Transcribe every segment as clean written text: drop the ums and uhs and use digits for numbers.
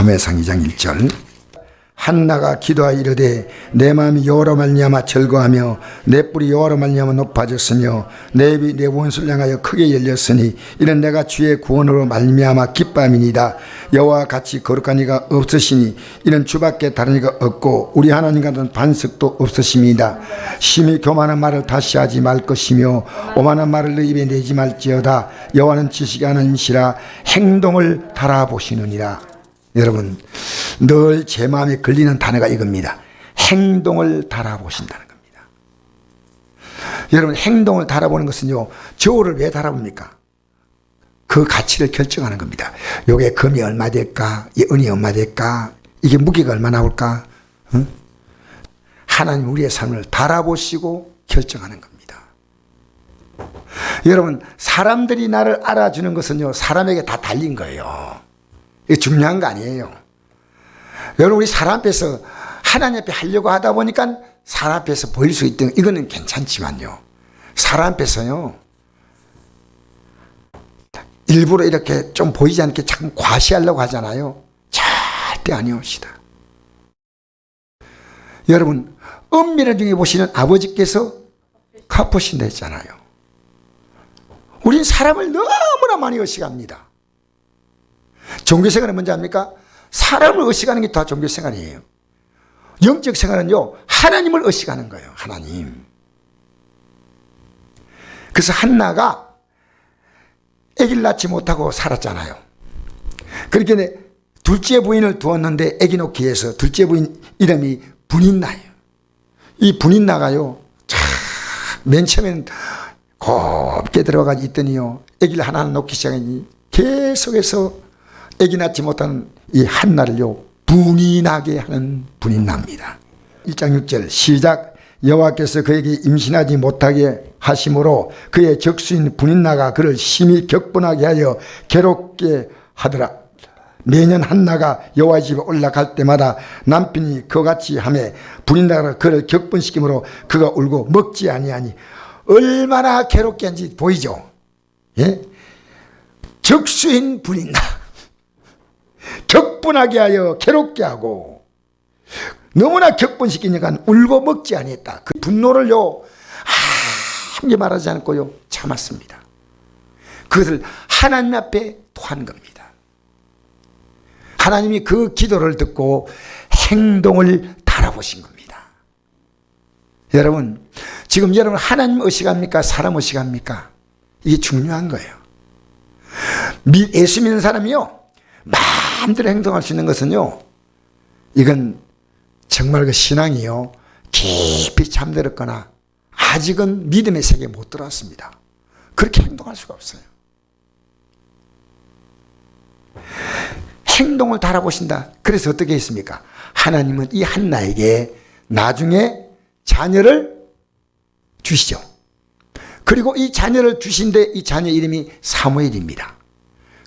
사무엘상 2장 1절. 한나가 기도하여 이르되 내 마음이 여호와로 말미암아 즐거하며 내 뿔이 여호와로 말미암아 높아졌으며 내 입이 내 원수를 향하여 크게 열렸으니 이는 내가 주의 구원으로 말미암아 기뻐함이니이다. 여호와와 같이 거룩한 이가 없으시니 이는 주밖에 다른 이가 없고 우리 하나님과는 반석도 없으심이다. 심히 교만한 말을 다시 하지 말 것이며 오만한 말을 너 입에 내지 말지어다. 여호와는 지식의 하나님이시라 행동을 달아보시느니라. 여러분, 늘 제 마음에 걸리는 단어가 이겁니다. 행동을 달아보신다는 겁니다. 여러분, 행동을 달아보는 것은요, 저울을 왜 달아봅니까? 그 가치를 결정하는 겁니다. 요게 금이 얼마 될까? 이 은이 얼마 될까? 이게 무게가 얼마 나올까? 응? 하나님 우리의 삶을 달아보시고 결정하는 겁니다. 여러분, 사람들이 나를 알아주는 것은요, 사람에게 다 달린 거예요. 이게 중요한 거 아니에요. 여러분, 우리 사람 앞에서 하나님 앞에 하려고 하다 보니까 사람 앞에서 보일 수 있던 이거는 괜찮지만요, 사람 앞에서요 일부러 이렇게 좀 보이지 않게 자꾸 과시하려고 하잖아요. 절대 아니옵시다. 여러분, 은밀한 중에 보시는 아버지께서 갚으신다 했잖아요. 우린 사람을 너무나 많이 의식합니다. 종교생활은 뭔지 압니까? 사람을 의식하는 게 다 종교생활이에요. 영적 생활은요, 하나님을 의식하는 거예요. 하나님. 그래서 한나가 아기를 낳지 못하고 살았잖아요. 그렇게 둘째 부인을 두었는데 아기 놓기 위해서 둘째 부인 이름이 분인나예요. 이 분인나가요, 맨 처음에는 곱게 들어가 있더니요, 아기를 하나 놓기 시작하니 계속해서 아기 낳지 못한 이 한나를요, 분이 나게 하는 분인납니다. 1장 6절 시작. 여호와께서 그에게 임신하지 못하게 하심으로 그의 적수인 분인나가 그를 심히 격분하게 하여 괴롭게 하더라. 매년 한나가 여호와 집에 올라갈 때마다 남편이 그같이 하매 분인나가 그를 격분시키므로 그가 울고 먹지 아니하니 얼마나 괴롭게 한지 보이죠. 예? 적수인 분인나 격분하게 하여 괴롭게 하고 너무나 격분시키니까 울고 먹지 아니했다. 그 분노를요, 아무리 말하지 않고요, 참았습니다. 그것을 하나님 앞에 토한 겁니다. 하나님이 그 기도를 듣고 행동을 달아보신 겁니다. 여러분, 지금 여러분 하나님 의식합니까? 사람 의식합니까? 이게 중요한 거예요. 예수 믿는 사람이요, 마음대로 행동할 수 있는 것은요, 이건 정말 그 신앙이요, 깊이 잠들었거나 아직은 믿음의 세계에 못 들어왔습니다. 그렇게 행동할 수가 없어요. 행동을 달아보신다. 그래서 어떻게 했습니까? 하나님은 이 한나에게 나중에 자녀를 주시죠. 그리고 이 자녀를 주신데 이 자녀 이름이 사무엘입니다.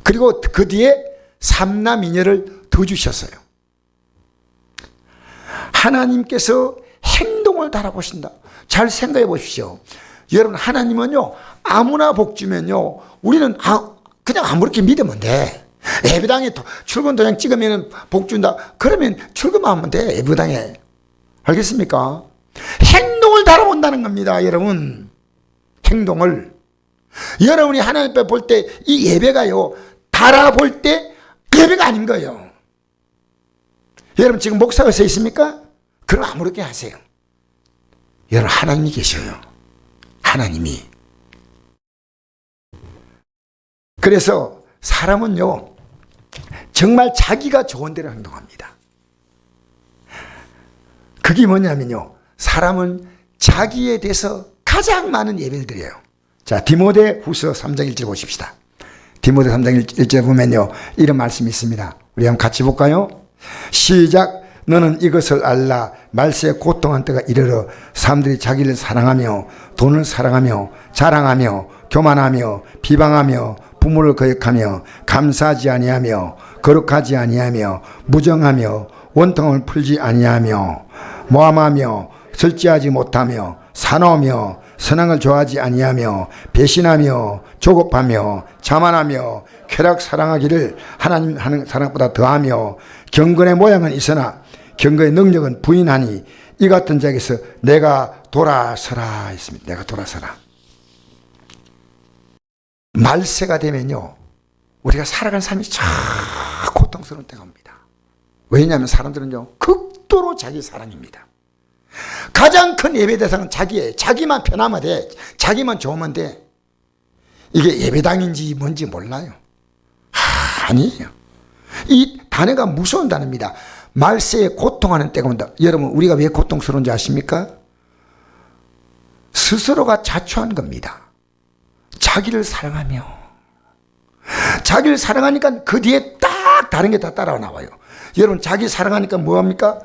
그리고 그 뒤에 삼남이녀를 더 주셨어요. 하나님께서 행동을 달아보신다. 잘 생각해 보십시오. 여러분, 하나님은요, 아무나 복 주면요, 우리는 그냥 아무렇게 믿으면 돼. 예배당에 출근 도장 찍으면 복 준다. 그러면 출근하면 돼, 예배당에. 알겠습니까? 행동을 달아본다는 겁니다, 여러분. 행동을. 여러분이 하나님 앞에 볼 때 이 예배가요, 달아볼 때 예배가 아닌 거예요. 여러분, 지금 목사가 서 있습니까? 그럼 아무렇게 하세요. 여러분, 하나님이 계셔요. 하나님이. 그래서 사람은요, 정말 자기가 좋은 대로 행동합니다. 그게 뭐냐면요, 사람은 자기에 대해서 가장 많은 예배를 드려요. 자, 디모데후서 3장 1절 보십시다. 디모데 3장 1절 보면요, 이런 말씀이 있습니다. 우리 한번 같이 볼까요? 시작. 너는 이것을 알라. 말세에 고통한 때가 이르러 사람들이 자기를 사랑하며 돈을 사랑하며 자랑하며 교만하며 비방하며 부모를 거역하며 감사하지 아니하며 거룩하지 아니하며 무정하며 원통을 풀지 아니하며 모함하며 절제하지 못하며 사나우며 선악을 좋아하지 아니하며 배신하며 조급하며 자만하며 쾌락 사랑하기를 하나님 하는 사랑보다 더하며 경건의 모양은 있으나 경건의 능력은 부인하니 이 같은 자에게서 내가 돌아서라 했습니다. 내가 돌아서라. 말세가 되면요, 우리가 살아가는 삶이 참 고통스러운 때가 옵니다. 왜냐하면 사람들은요, 극도로 자기 사랑입니다. 가장 큰 예배 대상은 자기예요. 자기만 편하면 돼. 자기만 좋으면 돼. 이게 예배당인지 뭔지 몰라요. 아니에요. 이 단어가 무서운 단어입니다. 말세에 고통하는 때가 온다. 여러분, 우리가 왜 고통스러운지 아십니까? 스스로가 자초한 겁니다. 자기를 사랑하며, 자기를 사랑하니까 그 뒤에 딱 다른 게 다 따라 나와요. 여러분, 자기 사랑하니까 뭐합니까?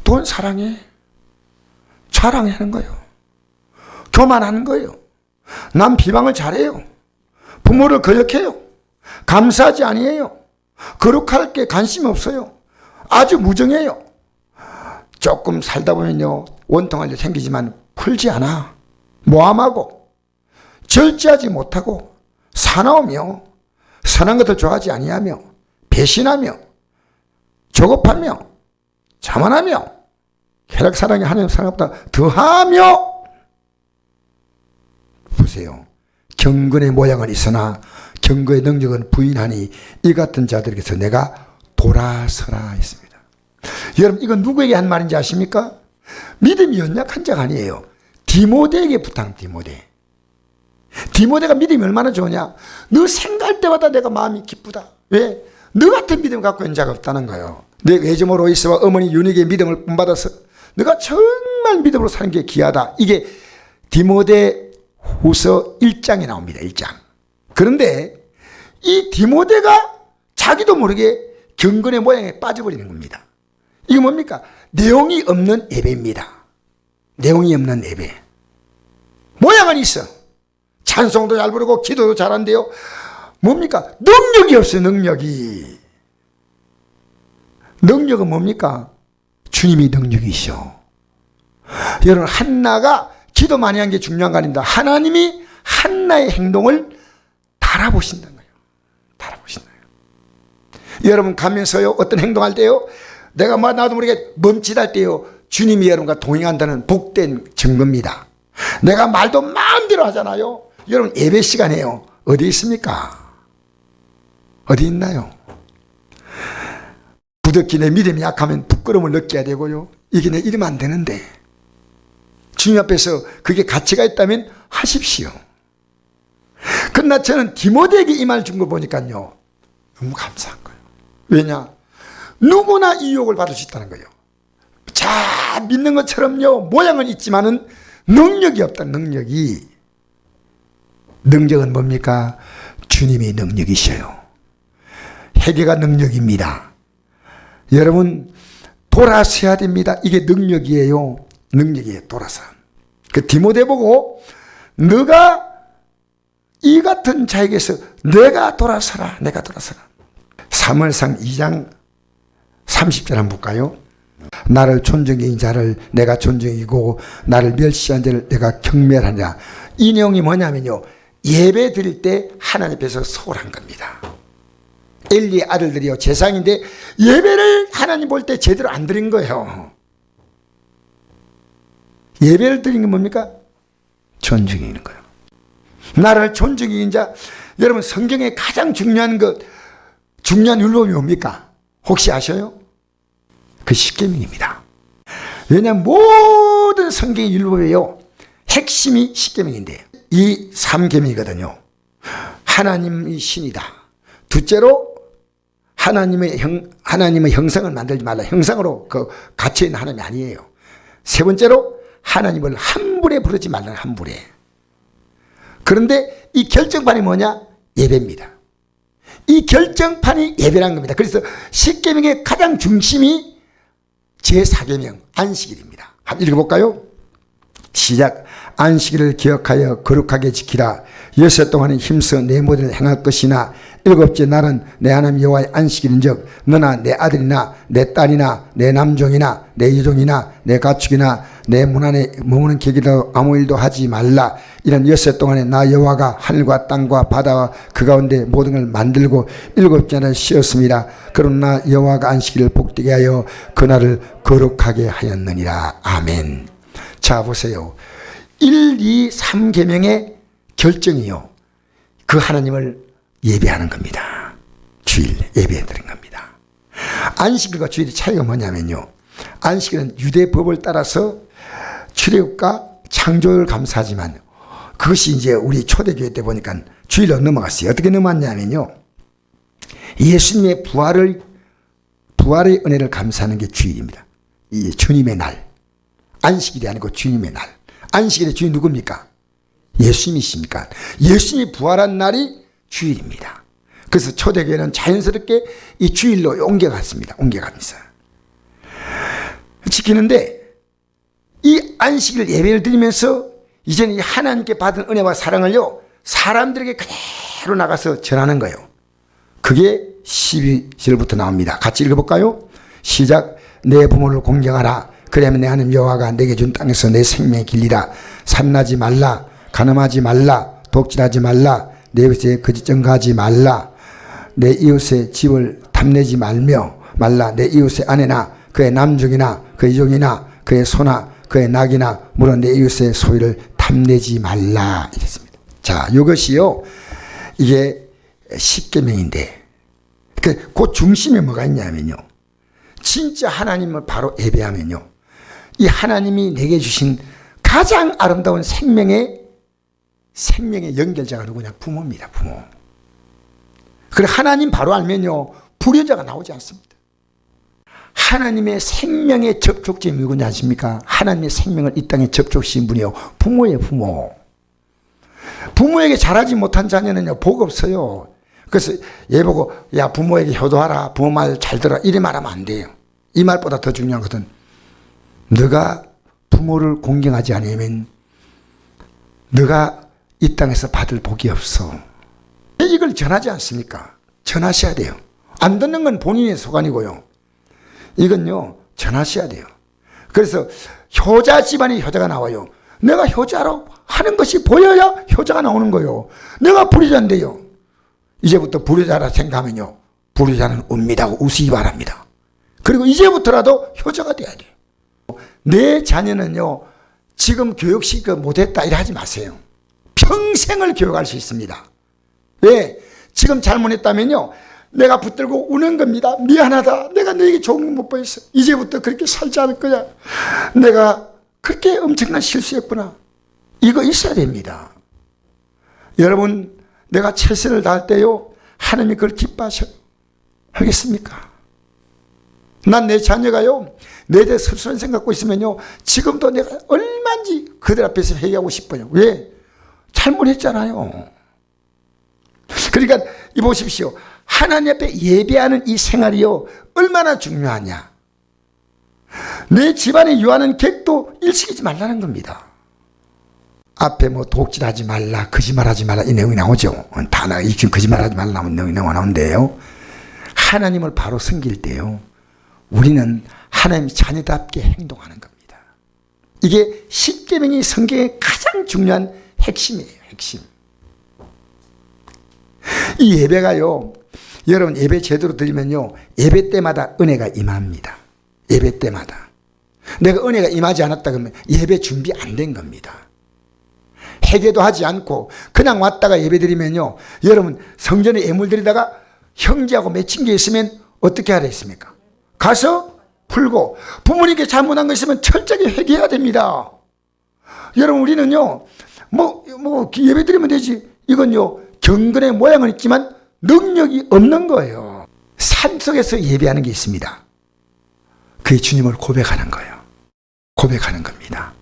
돈 사랑해. 자랑하는 거예요. 교만하는 거예요. 남 비방을 잘해요. 부모를 거역해요. 감사하지 아니에요. 거룩할 게 관심이 없어요. 아주 무정해요. 조금 살다 보면요, 원통할 일 생기지만 풀지 않아. 모함하고 절제하지 못하고 사나우며 선한 것을 좋아하지 아니하며 배신하며 조급하며 자만하며 쾌락 사랑이 하나님 사랑보다 더하며. 보세요. 경건의 모양은 있으나 경건의 능력은 부인하니 이 같은 자들에게서 내가 돌아서라 했습니다. 여러분, 이건 누구에게 한 말인지 아십니까? 믿음이 연약한 자가 아니에요. 디모데에게 부탁. 디모데가 믿음이 얼마나 좋으냐? 너 생각할 때마다 내가 마음이 기쁘다. 왜? 너 같은 믿음 갖고 있는 자가 없다는 거예요. 내 외조모 로이스와 어머니 유닉의 믿음을 본받아서 너가 정말 믿음으로 사는 게 귀하다. 이게 디모데 후서 1장에 나옵니다. 1장. 그런데 이 디모데가 자기도 모르게 경건의 모양에 빠져버리는 겁니다. 이게 뭡니까? 내용이 없는 예배입니다. 내용이 없는 예배. 모양은 있어. 찬송도 잘 부르고 기도도 잘한대요. 뭡니까? 능력이 없어요. 능력이. 능력은 뭡니까? 주님이 능력이셔. 여러분, 한나가 기도 많이 한 게 중요한 거 아닙니다. 하나님이 한나의 행동을 달아보신다는 거예요. 달아보신다. 여러분, 가면서요, 어떤 행동할 때요, 내가 나도 모르게 멈칫할 때요, 주님이 여러분과 동행한다는 복된 증거입니다. 내가 말도 마음대로 하잖아요. 여러분, 예배 시간에요, 어디 있습니까? 어디 있나요? 부득이 내 믿음이 약하면 부끄러움을 느껴야 되고요, 이게 내 이러면 안 되는데 주님 앞에서 그게 가치가 있다면 하십시오. 그러나 저는 디모데에게 이 말 준 거 보니까요, 너무 감사한 거예요. 왜냐? 누구나 이 유혹을 받을 수 있다는 거예요. 자, 믿는 것처럼요, 모양은 있지만은 능력이 없다. 능력이. 능력은 뭡니까? 주님이 능력이셔요. 회개가 능력입니다. 여러분, 돌아서야 됩니다. 이게 능력이에요. 능력이에요. 돌아서. 그 디모데 보고 너가 이 같은 자에게서 내가 돌아서라. 내가 돌아서라. 사무엘상 2장 30절 한번 볼까요? 나를 존중인 자를 내가 존중이고 나를 멸시한 자를 내가 경멸하냐. 이 내용이 뭐냐면요, 예배 드릴 때 하나님 앞에서 소홀한 겁니다. 엘리의 아들들이요, 제사장인데 예배를 하나님 볼 때 제대로 안 드린 거예요. 예배를 드린 게 뭡니까? 존중이 있는 거예요. 나를 존중인 자. 여러분, 성경에 가장 중요한 중요한 율법이 뭡니까? 혹시 아셔요? 그 십계명입니다. 왜냐하면 모든 성경의 율법에요, 핵심이 십계명인데 이 3계명이거든요. 하나님이 신이다. 둘째로 하나님의 형상을 만들지 말라. 형상으로 갇혀 있는 하나님이 아니에요. 세 번째로 하나님을 함부로 부르지 말라는 함부로. 그런데 이 결정판이 뭐냐? 예배입니다. 이 결정판이 예배라는 겁니다. 그래서 십계명의 가장 중심이 제4계명 안식일입니다. 한번 읽어볼까요? 시작. 안식일을 기억하여 거룩하게 지키라. 여섯 동안은 힘써 내 모든 행할 것이나 일곱째 날은 내 하나님 여호와의 안식일인즉 너나 내 아들이나 내 딸이나 내 남종이나 내 여종이나 내 가축이나 내 문 안에 머무는 객이라도 아무 일도 하지 말라. 이런 엿새 동안에 나 여호와가 하늘과 땅과 바다와 그 가운데 모든 걸 만들고 7날을 쉬었습니다. 그러나 여호와가 안식일을 복되게 하여 그날을 거룩하게 하였느니라. 아멘. 자 보세요. 1, 2, 3계명의 결정이요, 그 하나님을 예배하는 겁니다. 주일 예배해 드린 겁니다. 안식일과 주일의 차이가 뭐냐면요, 안식일은 유대법을 따라서 출애굽과 창조를 감사하지만 그것이 이제 우리 초대교회 때 보니까 주일로 넘어갔어요. 어떻게 넘어갔냐면요, 예수님의 부활의 은혜를 감사하는 게 주일입니다. 이 주님의 날, 안식일이 아니고 주님의 날. 안식일의 주인 누굽니까? 예수님이십니까? 예수님이 부활한 날이 주일입니다. 그래서 초대교회는 자연스럽게 이 주일로 옮겨갔습니다. 옮겨가면서 지키는데, 이 안식일 예배를 드리면서 이제는 하나님께 받은 은혜와 사랑을요, 사람들에게 그대로 나가서 전하는 거예요. 그게 12절부터 나옵니다. 같이 읽어볼까요? 시작. 내 부모를 공경하라. 그러면 내 하나님 여호와가 내게 준 땅에서 내 생명의 길이라. 산나지 말라. 간음하지 말라. 독질하지 말라. 내 이웃에 거짓 증거하지 말라. 내 이웃의 집을 탐내지 말라. 내 이웃의 아내나 그의 남종이나 그의 종이나 그의 소나 그의 낙이나 물론 내 이웃의 소유를 탐내지 말라 이랬습니다. 자, 이것이요, 이게 10계명인데 그 중심에 뭐가 있냐면요, 진짜 하나님을 바로 예배하면요, 이 하나님이 내게 주신 가장 아름다운 생명의 연결자가 누구냐? 부모입니다. 부모. 그래, 하나님 바로 알면요, 불효자가 나오지 않습니다. 하나님의 생명의 접촉점이 누구냐 아십니까? 하나님의 생명을 이 땅에 접촉시킨 분이요, 부모예요. 부모. 부모에게 잘하지 못한 자녀는요, 복 없어요. 그래서 얘 보고 야, 부모에게 효도하라, 부모 말 잘 들어라, 이래 말하면 안 돼요. 이 말보다 더 중요한 것은 너가 부모를 공경하지 않으면 너가 이 땅에서 받을 복이 없어. 이걸 전하지 않습니까? 전하셔야 돼요. 안 듣는 건 본인의 소관이고요, 이건요 전하셔야 돼요. 그래서 효자 집안이 효자가 나와요. 내가 효자라고 하는 것이 보여야 효자가 나오는 거예요. 내가 불효자인데요, 이제부터 불효자라 생각하면요, 불효자는 웁니다고 우시기 바랍니다. 그리고 이제부터라도 효자가 돼야 돼요. 내 자녀는요, 지금 교육식 못했다 이래 하지 마세요. 평생을 교육할 수 있습니다. 왜? 지금 잘못했다면요, 내가 붙들고 우는 겁니다. 미안하다. 내가 너에게 좋은 거 못 보였어. 이제부터 그렇게 살지 않을 거야. 내가 그렇게 엄청난 실수했구나. 이거 있어야 됩니다. 여러분, 내가 최선을 다할 때요, 하나님이 그걸 기뻐하셔요. 알겠습니까? 난 내 자녀가요, 내 대 스스로 생각하고 있으면요, 지금도 내가 얼마인지 그들 앞에서 회개하고 싶어요. 왜? 잘못했잖아요. 그러니까 이 보십시오. 하나님 앞에 예배하는 이 생활이요, 얼마나 중요하냐. 내 집안에 유하는 객도 일시키지 말라는 겁니다. 앞에 뭐 독질하지 말라, 거짓말하지 말라, 이 내용이 나오죠. 다 나가. 지금 거짓말하지 말라 내용이 나오는데요, 하나님을 바로 섬길 때요, 우리는 하나님 자녀답게 행동하는 겁니다. 이게 10계명이 성경의 가장 중요한 핵심이에요. 핵심. 이 예배가요, 여러분 예배 제대로 드리면요, 예배 때마다 은혜가 임합니다. 예배 때마다. 내가 은혜가 임하지 않았다 그러면 예배 준비 안 된 겁니다. 회개도 하지 않고 그냥 왔다가 예배 드리면요, 여러분 성전에 예물 드리다가 형제하고 맺힌 게 있으면 어떻게 하라 했습니까? 가서 풀고, 부모님께 잘못한 거 있으면 철저하게 회개해야 됩니다. 여러분, 우리는요, 예배 드리면 되지. 이건요, 경건의 모양은 있지만 능력이 없는 거예요. 산속에서 예배하는 게 있습니다. 그게 주님을 고백하는 거예요. 고백하는 겁니다.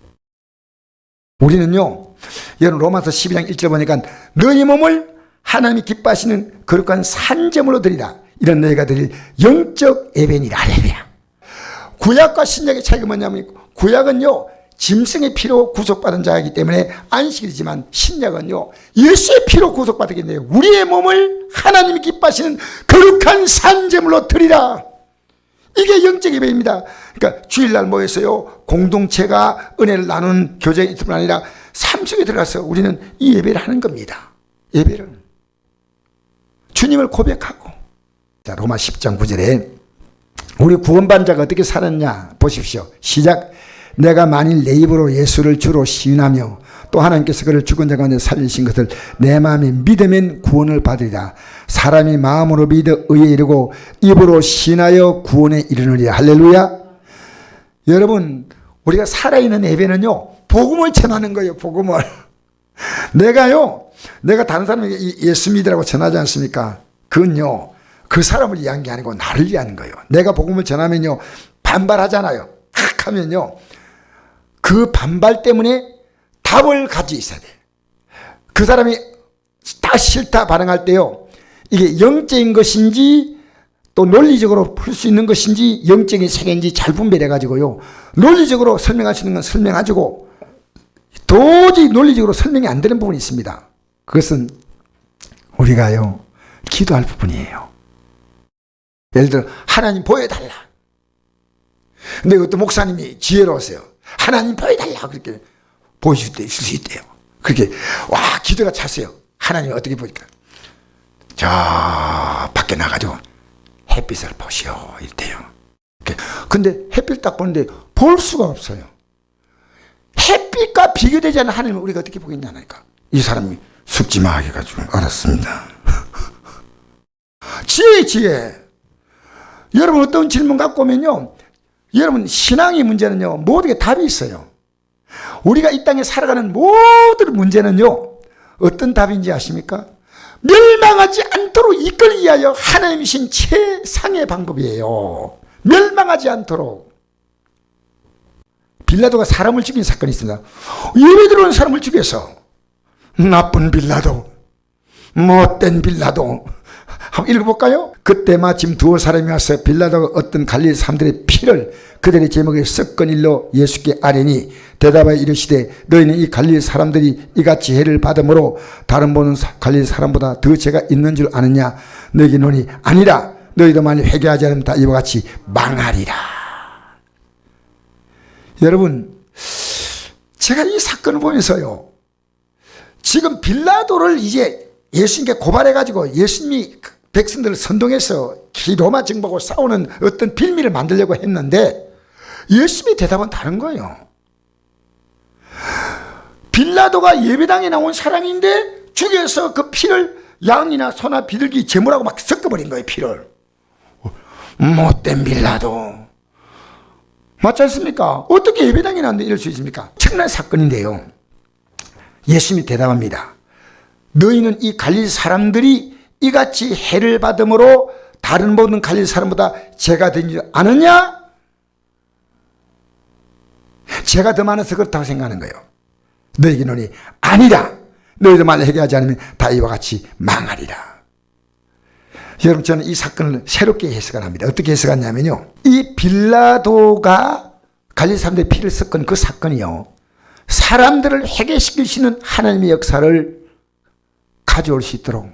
우리는요, 여러분 로마서 12장 1절 보니까 너희 몸을 하나님이 기뻐하시는 거룩한 산제물로 드리라. 이런 너희가 드릴 영적 예배니라. 예배야. 구약과 신약의 차이가 뭐냐면, 구약은요, 짐승의 피로 구속받은 자이기 때문에 안식일이지만, 신약은요, 예수의 피로 구속받았기 때문에 우리의 몸을 하나님이 기뻐하시는 거룩한 산제물로 드리라. 이게 영적 예배입니다. 그러니까 주일날 모여서요, 공동체가 은혜를 나누는 교제일 뿐 아니라 삶 속에 들어가서 우리는 이 예배를 하는 겁니다. 예배를. 주님을 고백하고. 자, 로마 10장 9절에 우리 구원받은 자가 어떻게 살았냐 보십시오. 시작. 내가 만일 내 입으로 예수를 주로 시인하며 또 하나님께서 그를 죽은 자 가운데 살리신 것을 내 마음에 믿으면 구원을 받으리라. 사람이 마음으로 믿어 의에 이르고 입으로 시인하여 구원에 이르느니라. 할렐루야. 여러분, 우리가 살아있는 예배는요, 복음을 전하는 거예요. 복음을. 내가 다른 사람에게 예수 믿으라고 전하지 않습니까? 그건요, 그 사람을 위한 게 아니고 나를 위한 거예요. 내가 복음을 전하면요, 반발하잖아요. 탁 하면요, 그 반발 때문에 답을 가지고 있어야 돼. 그 사람이 다 싫다 반응할 때요, 이게 영적인 것인지 또 논리적으로 풀 수 있는 것인지 영적인 세계인지 잘 분별해 가지고요, 논리적으로 설명할 수 있는 건 설명하고 도저히 논리적으로 설명이 안 되는 부분이 있습니다. 그것은 우리가요, 기도할 부분이에요. 예를 들어 하나님 보여달라. 근데 어떤 목사님이 지혜로우세요. 하나님 보여달라. 그렇게 보여줄 수 있대요. 그렇게 와 기도가 찼어요. 하나님 어떻게 보니까 저 밖에 나가지고 햇빛을 보시오 이랬대요. 근데 햇빛 딱 보는데 볼 수가 없어요. 햇빛과 비교되지 않는 하나님을 우리가 어떻게 보겠냐니까. 이 사람이 숙지 마 해가지고 알았습니다. 지혜. 여러분 어떤 질문 갖고 오면요, 여러분 신앙의 문제는요, 모두에 답이 있어요. 우리가 이 땅에 살아가는 모든 문제는요, 어떤 답인지 아십니까? 멸망하지 않도록 이끌기 위하여 하나님이신 최상의 방법이에요. 멸망하지 않도록. 빌라도가 사람을 죽인 사건이 있습니다. 예배 들어오는 사람을 죽여서, 나쁜 빌라도, 못된 빌라도. 한번 읽어볼까요? 그때 마침 두 사람이 와서 빌라도가 어떤 갈릴리 사람들의 피를 그들의 제목에 섞은 일로 예수께 아뢰니 대답하여 이르시되 너희는 이 갈릴리 사람들이 이같이 해를 받음으로 다른 보는 갈릴리 사람보다 더 죄가 있는 줄 아느냐? 너희에게 노니 아니라 너희도 만일 회개하지 않으면 다 이와 같이 망하리라. 여러분, 제가 이 사건을 보면서요, 지금 빌라도를 이제 예수님께 고발해가지고 예수님이 백성들을 선동해서 기로마 정복하고 싸우는 어떤 빌미를 만들려고 했는데 예수님의 대답은 다른 거예요. 빌라도가 예배당에 나온 사람인데 죽여서 그 피를 양이나 소나 비둘기 제물하고 막 섞어버린 거예요. 피를. 못된 빌라도. 맞지 않습니까? 어떻게 예배당에 나왔는데 이럴 수 있습니까? 엄청난 사건인데요, 예수님이 대답합니다. 너희는 이 갈릴리 사람들이 이같이 해를 받음으로 다른 모든 갈릴리 사람보다 죄가 된 줄 아느냐? 죄가 더 많아서 그렇다고 생각하는 거예요. 너희에게 노니 아니라 너희도 만약 회개하지 않으면 다 이와 같이 망하리라. 여러분, 저는 이 사건을 새롭게 해석을 합니다. 어떻게 해석하냐면요, 이 빌라도가 갈릴리 사람들의 피를 섞은 그 사건이요, 사람들을 회개시킬 수 있는 하나님의 역사를 가져올 수 있도록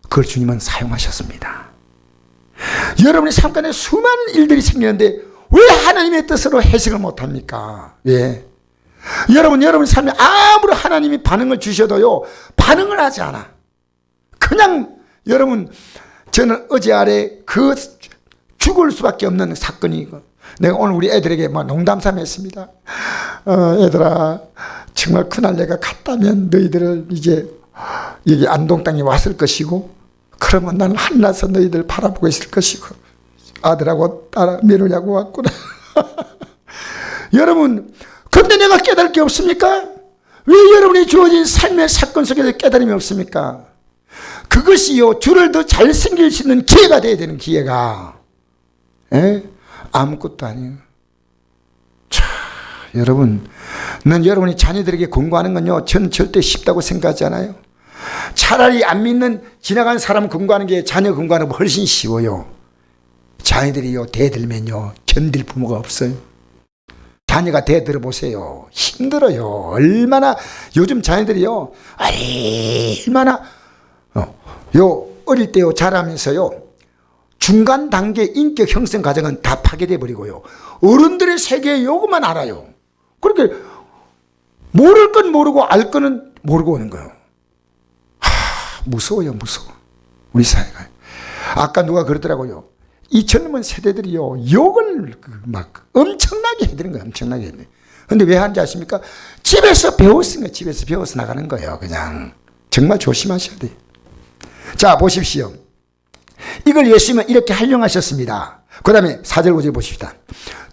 그걸 주님은 사용하셨습니다. 여러분의 삶 가운데 수많은 일들이 생기는데 왜 하나님의 뜻으로 해석을 못합니까? 왜? 여러분 삶에 아무리 하나님이 반응을 주셔도요, 반응을 하지 않아. 그냥 여러분, 저는 어제 아래 그 죽을 수밖에 없는 사건이, 내가 오늘 우리 애들에게 막 농담삼아 했습니다. 얘들아, 정말 그날 내가 갔다면 너희들을 이제 여기 안동 땅에 왔을 것이고, 그러면 나는 한나서 너희들 바라보고 있을 것이고, 아들하고 딸 며느리하고 왔구나. 여러분, 근데 내가 깨달을 게 없습니까? 왜 여러분이 주어진 삶의 사건 속에서 깨달음이 없습니까? 그것이요, 주를 더 잘 섬길 수 있는 기회가 돼야 되는 기회가. 아무것도 아니에요. 자, 여러분, 난 여러분이 자녀들에게 공부하는 건요, 저는 절대 쉽다고 생각하지 않아요. 차라리 안 믿는 지나간 사람 공부하는 게 자녀 공부하는 거 훨씬 쉬워요. 자녀들이요, 대들면요, 견딜 부모가 없어요. 자녀가 대들어 보세요. 힘들어요. 얼마나, 요즘 자녀들이요, 얼마나, 어릴 때요, 자라면서요, 중간 단계 인격 형성 과정은 다 파괴돼 버리고요. 어른들의 세계의 요구만 알아요. 그렇게 모를 건 모르고 알 거는 모르고 오는 거예요. 무서워요, 무서워. 우리 사회가. 아까 누가 그러더라고요. 이 젊은 세대들이요, 욕을 막 엄청나게 해드는 거예요. 엄청나게 해드는 거예요. 근데 왜 하는지 아십니까? 집에서 배웠으니까 집에서 배워서 나가는 거예요. 그냥. 정말 조심하셔야 돼요. 자, 보십시오. 이걸 예수님은 이렇게 활용하셨습니다. 그 다음에 4절 5절 보십시다.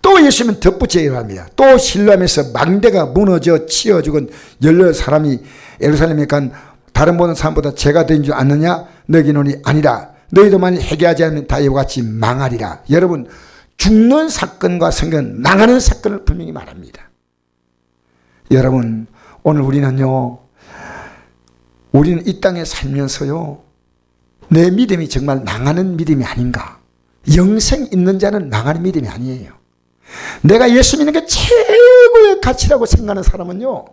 또 예수님은 덧붙여 일합니다. 또 실로암에서 망대가 무너져 치어 죽은 16사람이 예루살렘에 간 다른 모든 사람보다 죄가 된 줄 아느냐? 너희노니 아니라 너희도 만일 회개하지 않으면 다 이와 같이 망하리라. 여러분, 죽는 사건과 성경은 망하는 사건을 분명히 말합니다. 여러분, 오늘 우리는 이 땅에 살면서요, 내 믿음이 정말 망하는 믿음이 아닌가? 영생 있는 자는 망하는 믿음이 아니에요. 내가 예수 믿는 게 최고의 가치라고 생각하는 사람은요,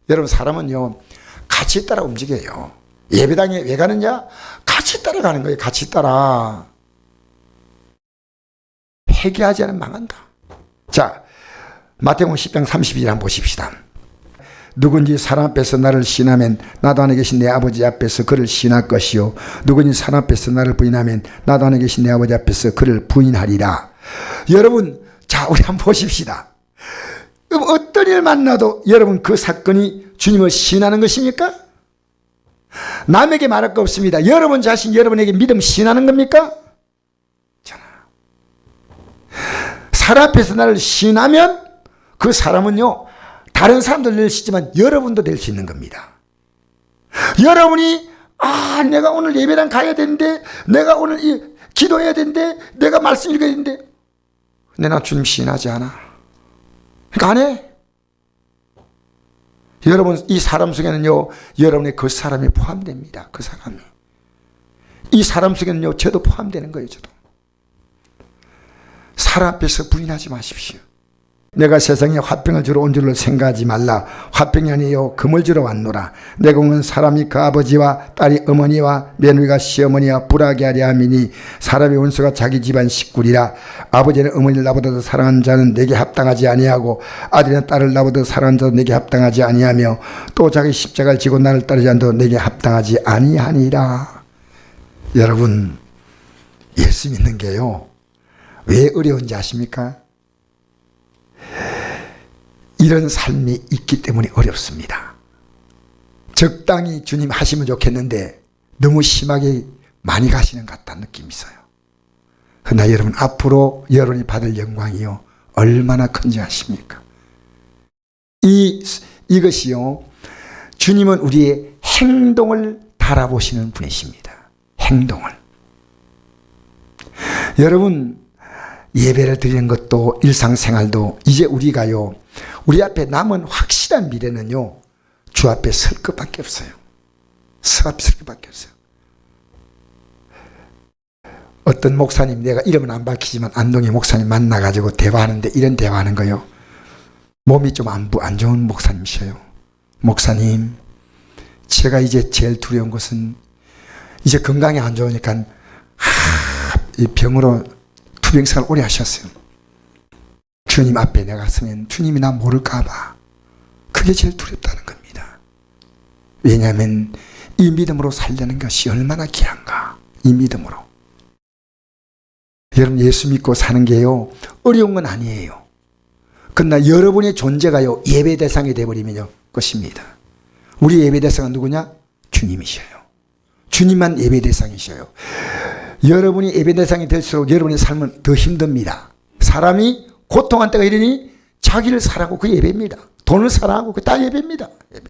여러분, 사람은요, 가치 따라 움직여요. 예배당에 왜 가느냐? 가치 따라가는 거예요. 가치 따라. 회개하지 않으면 망한다. 자, 마태복음 10장 32절 한번 보십시다. 누군지 사람 앞에서 나를 시인하면 나도 안에 계신 내 아버지 앞에서 그를 시인할 것이요, 누군지 사람 앞에서 나를 부인하면 나도 안에 계신 내 아버지 앞에서 그를 부인하리라. 여러분, 자, 우리 한번 보십시다. 그럼 어떤 일 만나도 여러분 그 사건이 주님을 시인하는 것입니까? 남에게 말할 거 없습니다. 여러분 자신 여러분에게 믿음 시인하는 겁니까? 사람 앞에서 나를 시인하면 그 사람은요, 다른 사람도 될 수 있지만 여러분도 될 수 있는 겁니다. 여러분이 내가 오늘 예배당 가야 되는데, 내가 오늘 기도해야 되는데, 내가 말씀 읽어야 되는데, 근데 나 주님 시인하지 않아. 그러니까 안 해. 여러분, 이 사람 속에는요, 여러분의 그 사람이 포함됩니다. 그 사람이. 이 사람 속에는요, 저도 포함되는 거예요. 저도. 사람 앞에서 부인하지 마십시오. 내가 세상에 화병을 주러 온 줄로 생각하지 말라. 화병이 아니요 금을 주러 왔노라. 내 공은 사람이 그 아버지와 딸이 어머니와 며느리가 시어머니와 불하게 하려 함이니 사람의 원수가 자기 집안 식구리라. 아버지는 어머니를 나보다 더 사랑하는 자는 내게 합당하지 아니하고 아들이나 딸을 나보다 더 사랑하는 자도 내게 합당하지 아니하며 또 자기 십자가를 지고 나를 따르지 않도 내게 합당하지 아니하니라. 여러분, 예수 믿는 게요, 왜 어려운지 아십니까? 이런 삶이 있기 때문에 어렵습니다. 적당히 주님 하시면 좋겠는데 너무 심하게 많이 가시는 것 같다는 느낌이 있어요. 그러나 여러분, 앞으로 여러분이 받을 영광이요, 얼마나 큰지 아십니까? 이것이요, 주님은 우리의 행동을 달아보시는 분이십니다. 행동을. 여러분, 예배를 드리는 것도 일상생활도 이제 우리가요, 우리 앞에 남은 확실한 미래는요, 주 앞에 설 것밖에 없어요. 서 앞에 설 것밖에 없어요. 어떤 목사님, 내가 이름은 안 밝히지만 안동의 목사님 만나가지고 대화하는데 이런 대화하는 거요. 몸이 좀 안 좋은 목사님이셔요. 목사님, 제가 이제 제일 두려운 것은 이제 건강이 안 좋으니까 이 병으로 투병생활 오래 하셨어요. 주님 앞에 내가 서면 주님이 나 모를까 봐. 그게 제일 두렵다는 겁니다. 왜냐하면 이 믿음으로 살려는 것이 얼마나 귀한가. 이 믿음으로. 여러분, 예수 믿고 사는 게요, 어려운 건 아니에요. 그러나 여러분의 존재가요, 예배 대상이 되어버리면요, 것입니다. 우리 예배 대상은 누구냐? 주님이셔요. 주님만 예배 대상이셔요. 여러분이 예배 대상이 될수록 여러분의 삶은 더 힘듭니다. 사람이 고통한 때가 이르니 자기를 사랑하고 그 예배입니다. 돈을 사랑하고 그 다 예배입니다. 예배.